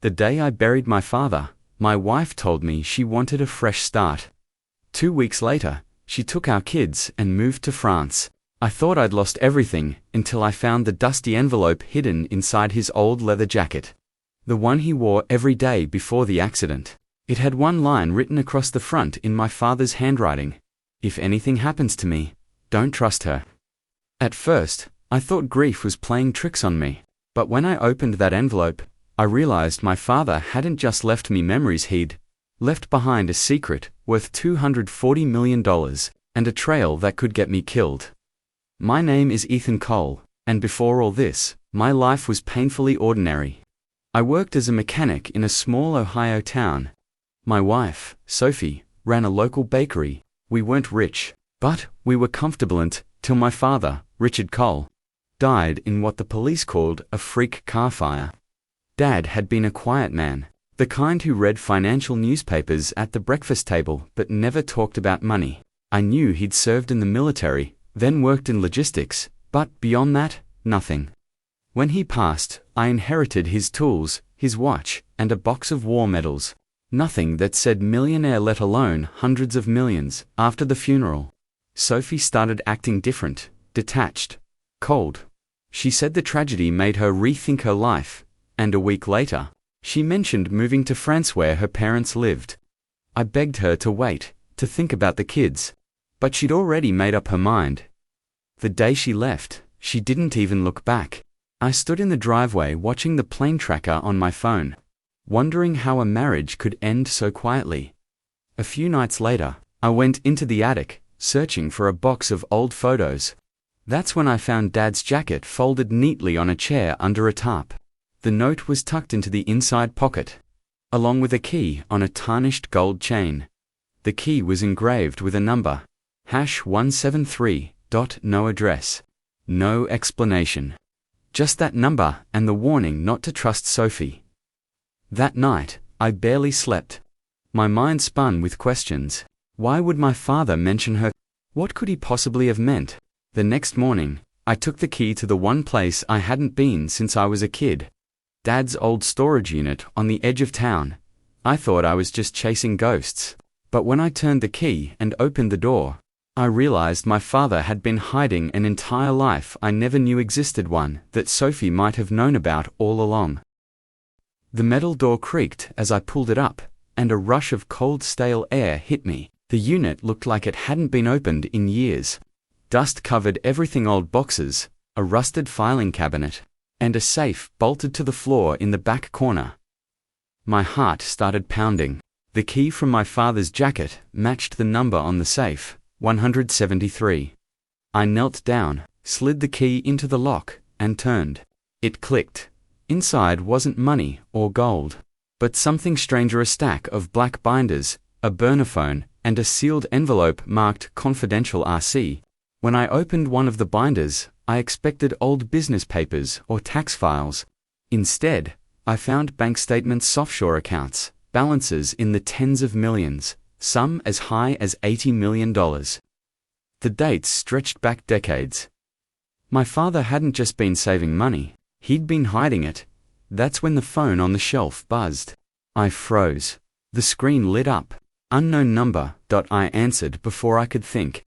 The day I buried my father, my wife told me she wanted a fresh start. 2 weeks later, she took our kids and moved to France. I thought I'd lost everything until I found the dusty envelope hidden inside his old leather jacket. The one he wore every day before the accident. It had one line written across the front in my father's handwriting. If anything happens to me, don't trust her. At first, I thought grief was playing tricks on me. But when I opened that envelope, I realized my father hadn't just left me memories, he'd left behind a secret worth $240 million and a trail that could get me killed. My name is Ethan Cole, and before all this, my life was painfully ordinary. I worked as a mechanic in a small Ohio town. My wife, Sophie, ran a local bakery. We weren't rich, but we were comfortable until my father, Richard Cole, died in what the police called a freak car fire. Dad had been a quiet man, the kind who read financial newspapers at the breakfast table but never talked about money. I knew he'd served in the military, then worked in logistics, but beyond that, nothing. When he passed, I inherited his tools, his watch, and a box of war medals. Nothing that said millionaire, let alone hundreds of millions. After the funeral, Sophie started acting different, detached, cold. She said the tragedy made her rethink her life, and a week later, she mentioned moving to France where her parents lived. I begged her to wait, to think about the kids, but she'd already made up her mind. The day she left, she didn't even look back. I stood in the driveway watching the plane tracker on my phone, wondering how a marriage could end so quietly. A few nights later, I went into the attic, searching for a box of old photos. That's when I found Dad's jacket folded neatly on a chair under a tarp. The note was tucked into the inside pocket, along with a key on a tarnished gold chain. The key was engraved with a number, #173. No address. No explanation. Just that number and the warning not to trust Sophie. That night, I barely slept. My mind spun with questions. Why would my father mention her? What could he possibly have meant? The next morning, I took the key to the one place I hadn't been since I was a kid. Dad's old storage unit on the edge of town. I thought I was just chasing ghosts. But when I turned the key and opened the door, I realized my father had been hiding an entire life I never knew existed, one that Sophie might have known about all along. The metal door creaked as I pulled it up, and a rush of cold, stale air hit me. The unit looked like it hadn't been opened in years. Dust covered everything: old boxes, a rusted filing cabinet, and a safe bolted to the floor in the back corner. My heart started pounding. The key from my father's jacket matched the number on the safe, 173. I knelt down, slid the key into the lock, and turned. It clicked. Inside wasn't money or gold, but something stranger: a stack of black binders, a burner phone, and a sealed envelope marked Confidential RC. When I opened one of the binders, I expected old business papers or tax files. Instead, I found bank statements, offshore accounts, balances in the tens of millions, some as high as $80 million. The dates stretched back decades. My father hadn't just been saving money, he'd been hiding it. That's when the phone on the shelf buzzed. I froze. The screen lit up. Unknown number. I answered before I could think.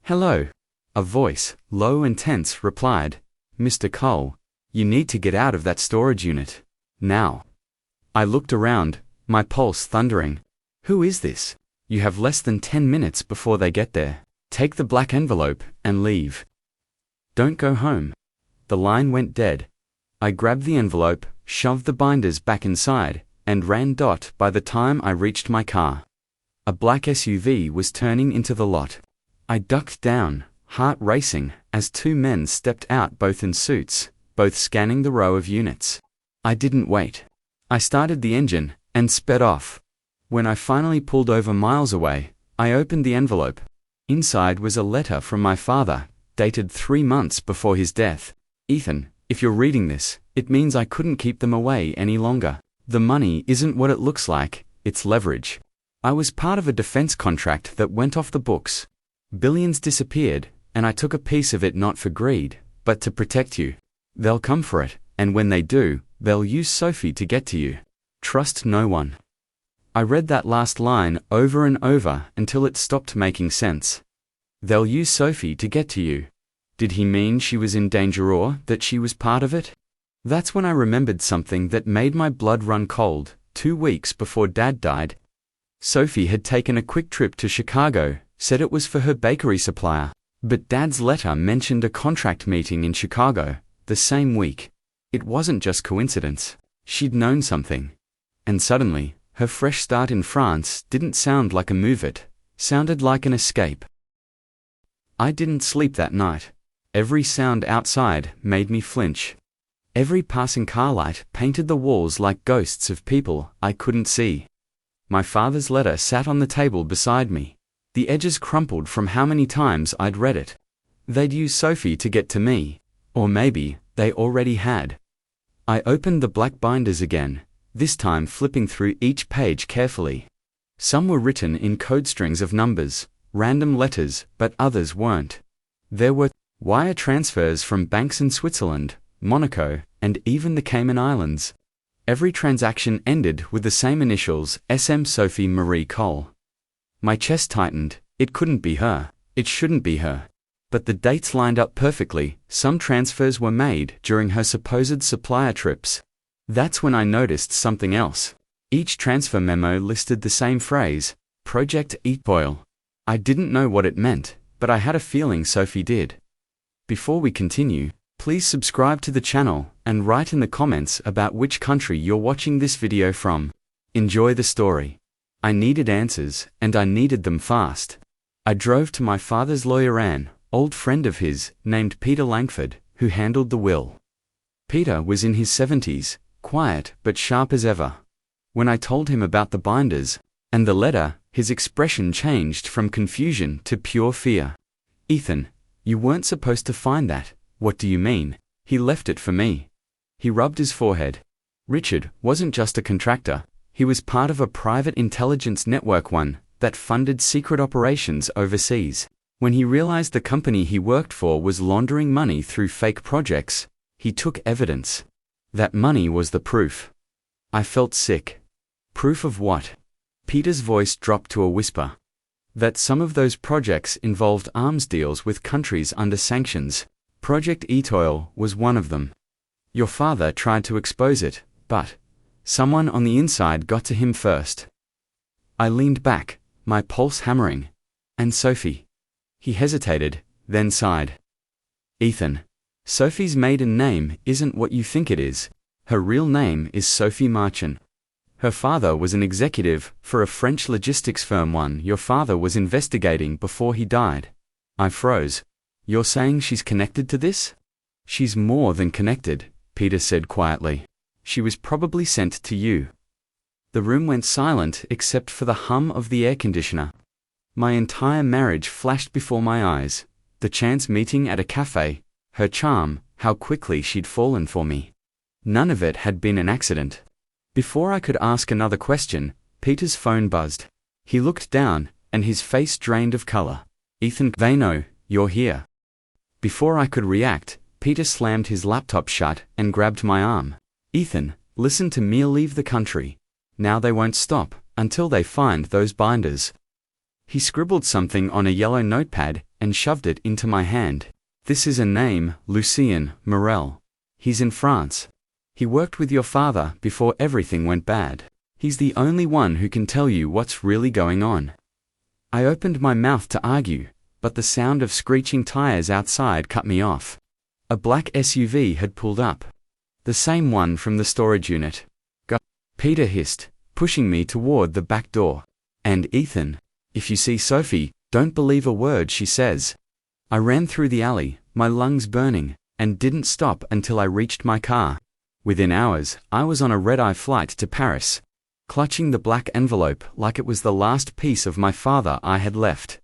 Hello. A voice, low and tense, replied, Mr. Cole, you need to get out of that storage unit. Now. I looked around, my pulse thundering. Who is this? You have less than 10 minutes before they get there. Take the black envelope and leave. Don't go home. The line went dead. I grabbed the envelope, shoved the binders back inside, and ran. By the time I reached my car, a black SUV was turning into the lot. I ducked down, heart racing, as two men stepped out, both in suits, both scanning the row of units. I didn't wait. I started the engine and sped off. When I finally pulled over miles away, I opened the envelope. Inside was a letter from my father, dated 3 months before his death. Ethan, if you're reading this, it means I couldn't keep them away any longer. The money isn't what it looks like, it's leverage. I was part of a defense contract that went off the books. Billions disappeared, and I took a piece of it, not for greed, but to protect you. They'll come for it, and when they do, they'll use Sophie to get to you. trust no one. I read that last line over and over until it stopped making sense. They'll use Sophie to get to you. Did he mean she was in danger or that she was part of it? That's when I remembered something that made my blood run cold. 2 weeks before Dad died, Sophie had taken a quick trip to Chicago, said it was for her bakery supplier. But Dad's letter mentioned a contract meeting in Chicago the same week. It wasn't just coincidence. She'd known something. And suddenly, her fresh start in France didn't sound like a move, it sounded like an escape. I didn't sleep that night. Every sound outside made me flinch. Every passing car light painted the walls like ghosts of people I couldn't see. My father's letter sat on the table beside me. The edges crumpled from how many times I'd read it. They'd use Sophie to get to me. Or maybe they already had. I opened the black binders again, this time flipping through each page carefully. Some were written in code strings of numbers, random letters, but others weren't. There were wire transfers from banks in Switzerland, Monaco, and even the Cayman Islands. Every transaction ended with the same initials, SM Sophie Marie Cole. My chest tightened. It couldn't be her. It shouldn't be her. But the dates lined up perfectly. Some transfers were made during her supposed supplier trips. That's when I noticed something else. Each transfer memo listed the same phrase, Project Betrayal. I didn't know what it meant, but I had a feeling Sophie did. Before we continue, please subscribe to the channel and write in the comments about which country you're watching this video from. Enjoy the story. I needed answers, and I needed them fast. I drove to my father's lawyer, an old friend of his, named Peter Langford, who handled the will. Peter was in his 70s, quiet but sharp as ever. When I told him about the binders and the letter, his expression changed from confusion to pure fear. "Ethan, you weren't supposed to find that. What do you mean? He left it for me." He rubbed his forehead. Richard wasn't just a contractor. He was part of a private intelligence network, one that funded secret operations overseas. When he realized the company he worked for was laundering money through fake projects, he took evidence. That money was the proof. I felt sick. Proof of what? Peter's voice dropped to a whisper. That some of those projects involved arms deals with countries under sanctions. Project Betrayal was one of them. Your father tried to expose it, but someone on the inside got to him first. I leaned back, my pulse hammering. And Sophie? He hesitated, then sighed. Ethan, Sophie's maiden name isn't what you think it is. Her real name is Sophie Marchand. Her father was an executive for a French logistics firm, one your father was investigating before he died. I froze. You're saying she's connected to this? She's more than connected, Peter said quietly. She was probably sent to you. The room went silent except for the hum of the air conditioner. My entire marriage flashed before my eyes. The chance meeting at a cafe, her charm, how quickly she'd fallen for me. None of it had been an accident. Before I could ask another question, Peter's phone buzzed. He looked down, and his face drained of color. Ethan, they know you're here. Before I could react, Peter slammed his laptop shut and grabbed my arm. Ethan, listen to me, leave the country. Now they won't stop until they find those binders. He scribbled something on a yellow notepad and shoved it into my hand. This is a name, Lucien Morel. He's in France. He worked with your father before everything went bad. He's the only one who can tell you what's really going on. I opened my mouth to argue, but the sound of screeching tires outside cut me off. A black SUV had pulled up. The same one from the storage unit. Go, Peter hissed, pushing me toward the back door. And Ethan, if you see Sophie, don't believe a word she says. I ran through the alley, my lungs burning, and didn't stop until I reached my car. Within hours, I was on a red-eye flight to Paris, clutching the black envelope like it was the last piece of my father I had left.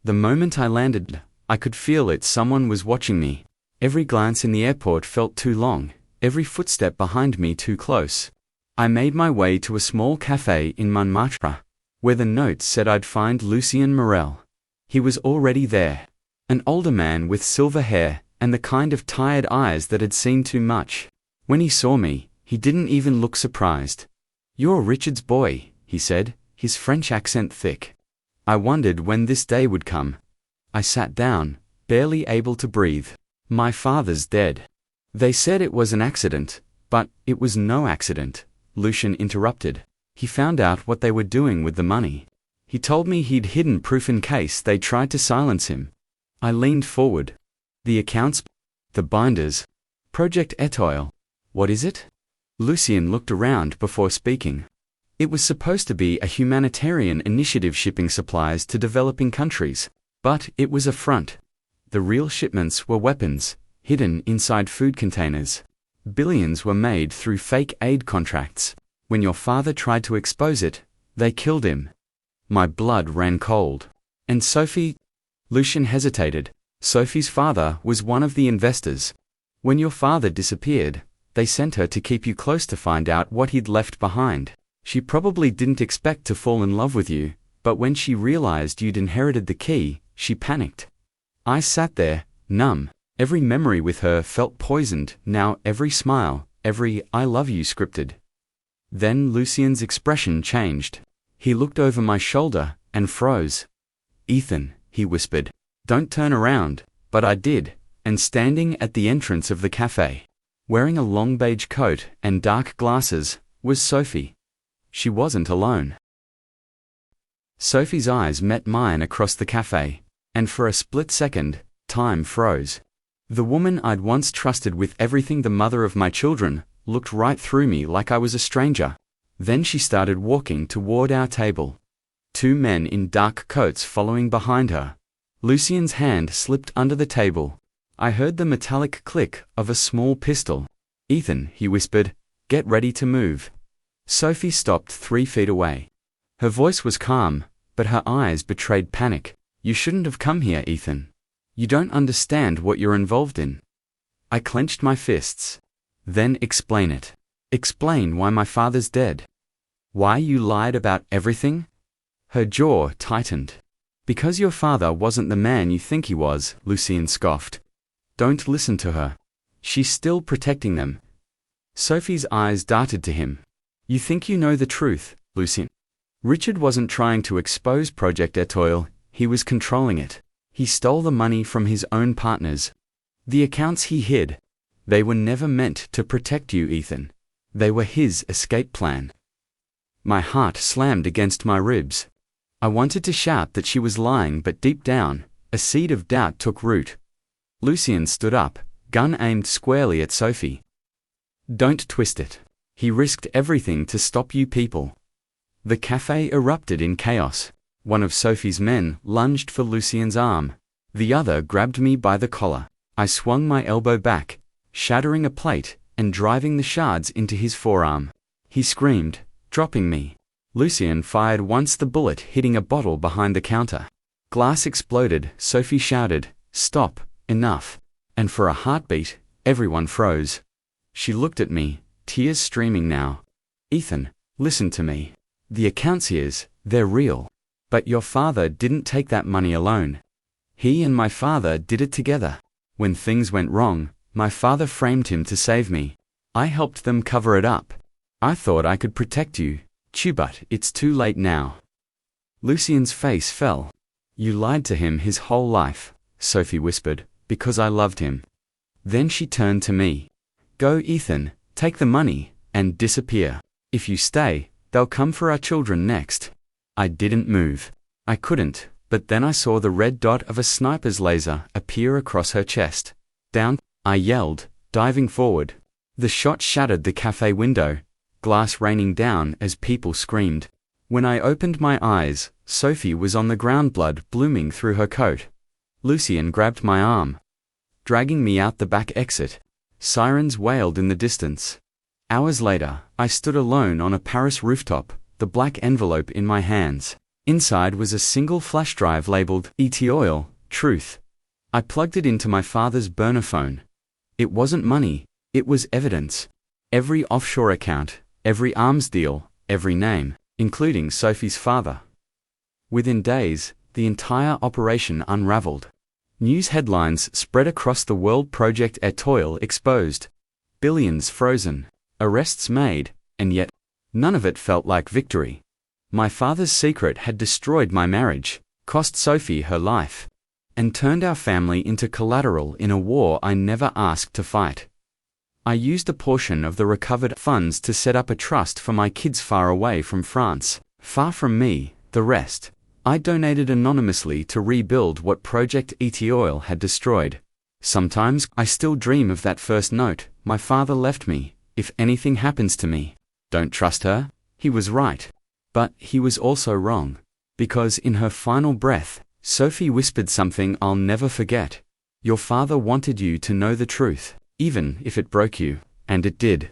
The moment I landed, I could feel it. Someone was watching me. Every glance in the airport felt too long, every footstep behind me too close. I made my way to a small cafe in Montmartre, where the note said I'd find Lucien Morel. He was already there. An older man with silver hair and the kind of tired eyes that had seen too much. When he saw me, he didn't even look surprised. "You're Richard's boy," he said, his French accent thick. I wondered when this day would come. I sat down, barely able to breathe. "My father's dead." "They said it was an accident, but it was no accident," Lucian interrupted. "He found out what they were doing with the money. He told me he'd hidden proof in case they tried to silence him." I leaned forward. "The accounts? The binders? Project Étoile? What is it?" Lucian looked around before speaking. "It was supposed to be a humanitarian initiative shipping supplies to developing countries, but it was a front. The real shipments were weapons, hidden inside food containers. Billions were made through fake aid contracts. When your father tried to expose it, they killed him." My blood ran cold. "And Sophie?" Lucian hesitated. "Sophie's father was one of the investors. When your father disappeared, they sent her to keep you close to find out what he'd left behind. She probably didn't expect to fall in love with you, but when she realized you'd inherited the key, she panicked." I sat there, numb. Every memory with her felt poisoned, now every smile, every "I love you" scripted. Then Lucian's expression changed. He looked over my shoulder and froze. "Ethan," he whispered, "don't turn around." But I did, and standing at the entrance of the cafe, wearing a long beige coat and dark glasses, was Sophie. She wasn't alone. Sophie's eyes met mine across the cafe, and for a split second, time froze. The woman I'd once trusted with everything, the mother of my children, looked right through me like I was a stranger. Then she started walking toward our table. 2 men in dark coats following behind her. Lucian's hand slipped under the table. I heard the metallic click of a small pistol. "Ethan," he whispered, "get ready to move." Sophie stopped 3 feet away. Her voice was calm, but her eyes betrayed panic. "You shouldn't have come here, Ethan. You don't understand what you're involved in." I clenched my fists. "Then explain it. Explain why my father's dead. Why you lied about everything?" Her jaw tightened. "Because your father wasn't the man you think he was," Lucian scoffed. "Don't listen to her. She's still protecting them." Sophie's eyes darted to him. "You think you know the truth, Lucian? Richard wasn't trying to expose Project Étoile, he was controlling it. He stole the money from his own partners. The accounts he hid. They were never meant to protect you, Ethan. They were his escape plan." My heart slammed against my ribs. I wanted to shout that she was lying, but deep down, a seed of doubt took root. Lucian stood up, gun aimed squarely at Sophie. "Don't twist it. He risked everything to stop you people." The cafe erupted in chaos. One of Sophie's men lunged for Lucian's arm. The other grabbed me by the collar. I swung my elbow back, shattering a plate and driving the shards into his forearm. He screamed, dropping me. Lucian fired once, the bullet hitting a bottle behind the counter. Glass exploded. Sophie shouted, "Stop, enough." And for a heartbeat, everyone froze. She looked at me, tears streaming now. "Ethan, listen to me. The accounts here's, they're real. But your father didn't take that money alone. He and my father did it together. When things went wrong, my father framed him to save me. I helped them cover it up. I thought I could protect you, but it's too late now." Lucian's face fell. "You lied to him his whole life," Sophie whispered, "because I loved him." Then she turned to me. "Go, Ethan, take the money, and disappear. If you stay, they'll come for our children next." I didn't move. I couldn't, but then I saw the red dot of a sniper's laser appear across her chest. "Down!" I yelled, diving forward. The shot shattered the cafe window, glass raining down as people screamed. When I opened my eyes, Sophie was on the ground, blood blooming through her coat. Lucian grabbed my arm, dragging me out the back exit. Sirens wailed in the distance. Hours later, I stood alone on a Paris rooftop, the black envelope in my hands. Inside was a single flash drive labeled Étoile, Truth. I plugged it into my father's burner phone. It wasn't money, it was evidence. Every offshore account, every arms deal, every name, including Sophie's father. Within days, the entire operation unraveled. News headlines spread across the world: Project Étoile exposed, billions frozen, arrests made, and yet None of it felt like victory. My father's secret had destroyed my marriage, cost Sophie her life, and turned our family into collateral in a war I never asked to fight. I used a portion of the recovered funds to set up a trust for my kids far away from France, far from me. The rest, I donated anonymously to rebuild what Project Oil had destroyed. Sometimes I still dream of that first note my father left me: if anything happens to me, don't trust her. He was right. But he was also wrong. Because in her final breath, Sophie whispered something I'll never forget. Your father wanted you to know the truth, even if it broke you, and it did.